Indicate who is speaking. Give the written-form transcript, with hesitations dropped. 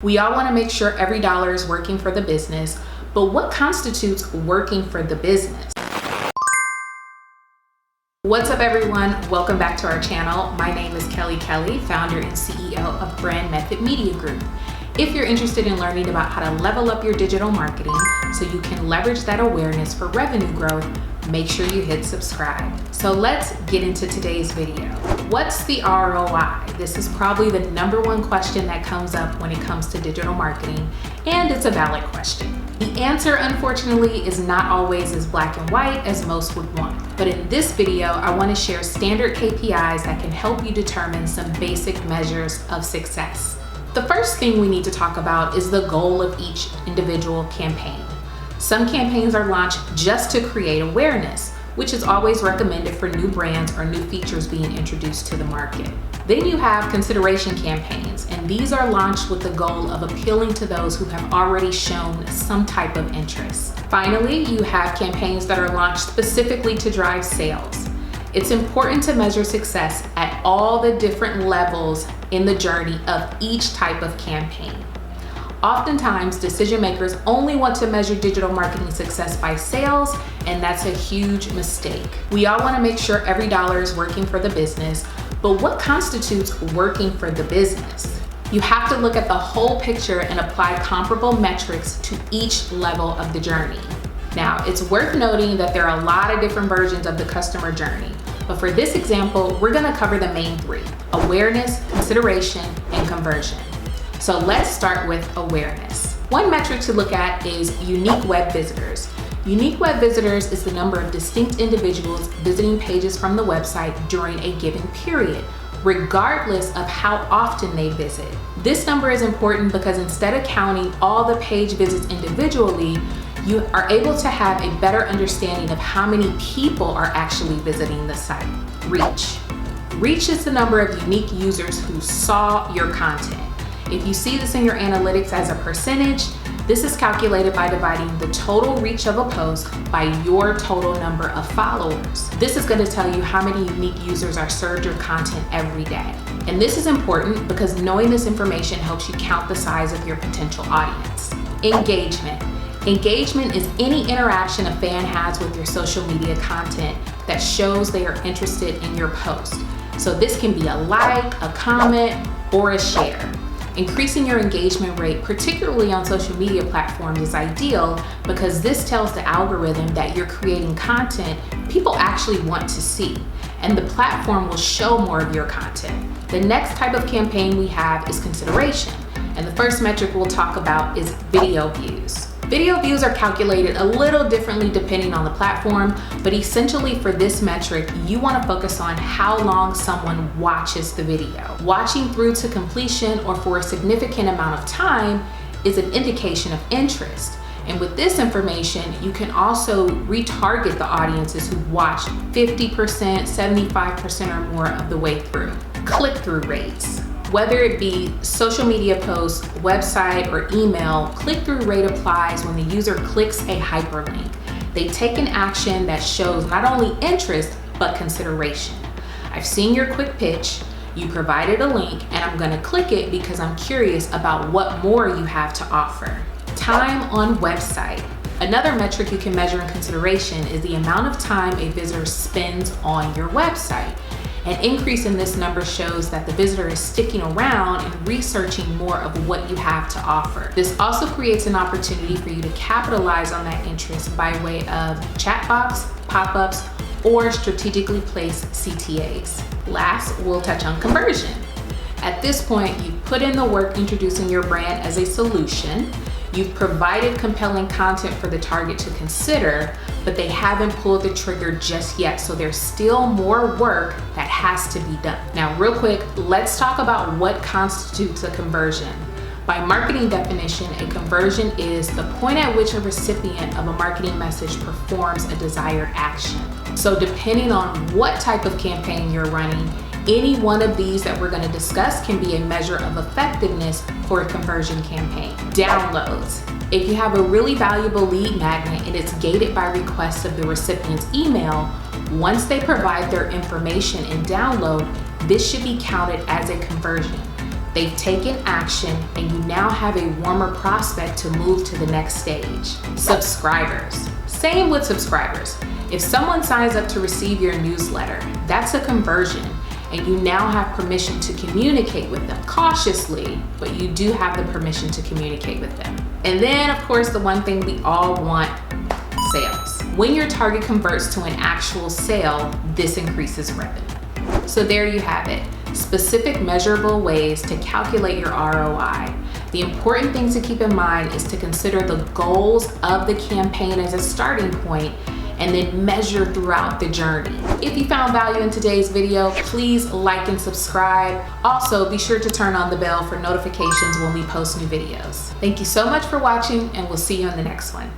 Speaker 1: We all want to make sure every dollar is working for the business, but what constitutes working for the business? What's up, everyone? Welcome back to our channel. My name is Kelli, founder and CEO of brndMethod Media Group. If you're interested in learning about how to level up your digital marketing so you can leverage that awareness for revenue growth, make sure you hit subscribe. So let's get into today's video. What's the ROI? This is probably the number one question that comes up when it comes to digital marketing, and it's a valid question. The answer, unfortunately, is not always as black and white as most would want. But in this video, I want to share standard KPIs that can help you determine some basic measures of success. The first thing we need to talk about is the goal of each individual campaign. Some campaigns are launched just to create awareness, which is always recommended for new brands or new features being introduced to the market. Then you have consideration campaigns, and these are launched with the goal of appealing to those who have already shown some type of interest. Finally, you have campaigns that are launched specifically to drive sales. It's important to measure success at all the different levels in the journey of each type of campaign. Oftentimes, decision makers only want to measure digital marketing success by sales, and that's a huge mistake. We all want to make sure every dollar is working for the business, but what constitutes working for the business? You have to look at the whole picture and apply comparable metrics to each level of the journey. Now, it's worth noting that there are a lot of different versions of the customer journey, but for this example, we're going to cover the main three: awareness, consideration, and conversion. So let's start with awareness. One metric to look at is unique web visitors. Unique web visitors is the number of distinct individuals visiting pages from the website during a given period, regardless of how often they visit. This number is important because instead of counting all the page visits individually, you are able to have a better understanding of how many people are actually visiting the site. Reach. Reach is the number of unique users who saw your content. If you see this in your analytics as a percentage, this is calculated by dividing the total reach of a post by your total number of followers. This is going to tell you how many unique users are served your content every day. And this is important because knowing this information helps you count the size of your potential audience. Engagement. Engagement is any interaction a fan has with your social media content that shows they are interested in your post. So this can be a like, a comment, or a share. Increasing your engagement rate, particularly on social media platforms, is ideal because this tells the algorithm that you're creating content people actually want to see, and the platform will show more of your content. The next type of campaign we have is consideration, and the first metric we'll talk about is video views. Video views are calculated a little differently depending on the platform, but essentially for this metric, you want to focus on how long someone watches the video. Watching through to completion or for a significant amount of time is an indication of interest. And with this information, you can also retarget the audiences who watched 50%, 75% or more of the way through. Click-through rates. Whether it be social media posts, website, or email, click-through rate applies when the user clicks a hyperlink. They take an action that shows not only interest, but consideration. I've seen your quick pitch, you provided a link, and I'm gonna click it because I'm curious about what more you have to offer. Time on website. Another metric you can measure in consideration is the amount of time a visitor spends on your website. An increase in this number shows that the visitor is sticking around and researching more of what you have to offer. This also creates an opportunity for you to capitalize on that interest by way of chat box, pop-ups, or strategically placed CTAs. Last, we'll touch on conversion. At this point, you've put in the work introducing your brand as a solution. You've provided compelling content for the target to consider, but they haven't pulled the trigger just yet, so there's still more work that has to be done. Now, real quick, let's talk about what constitutes a conversion. By marketing definition, a conversion is the point at which a recipient of a marketing message performs a desired action. So depending on what type of campaign you're running, any one of these that we're going to discuss can be a measure of effectiveness for a conversion campaign. Downloads. If you have a really valuable lead magnet and it's gated by requests of the recipient's email, once they provide their information and download, this should be counted as a conversion. they've taken action, and you now have a warmer prospect to move to the next stage. Subscribers. Same with subscribers. If someone signs up to receive your newsletter, that's a conversion, and you now have permission to communicate with them cautiously, but you do have the permission to communicate with them. And then, of course, the one thing we all want, sales. When your target converts to an actual sale, this increases revenue. So there you have it. Specific measurable ways to calculate your ROI. The important thing to keep in mind is to consider the goals of the campaign as a starting point and then measure throughout the journey. If you found value in today's video, please like and subscribe. Also, be sure to turn on the bell for notifications when we post new videos. Thank you so much for watching, and we'll see you on the next one.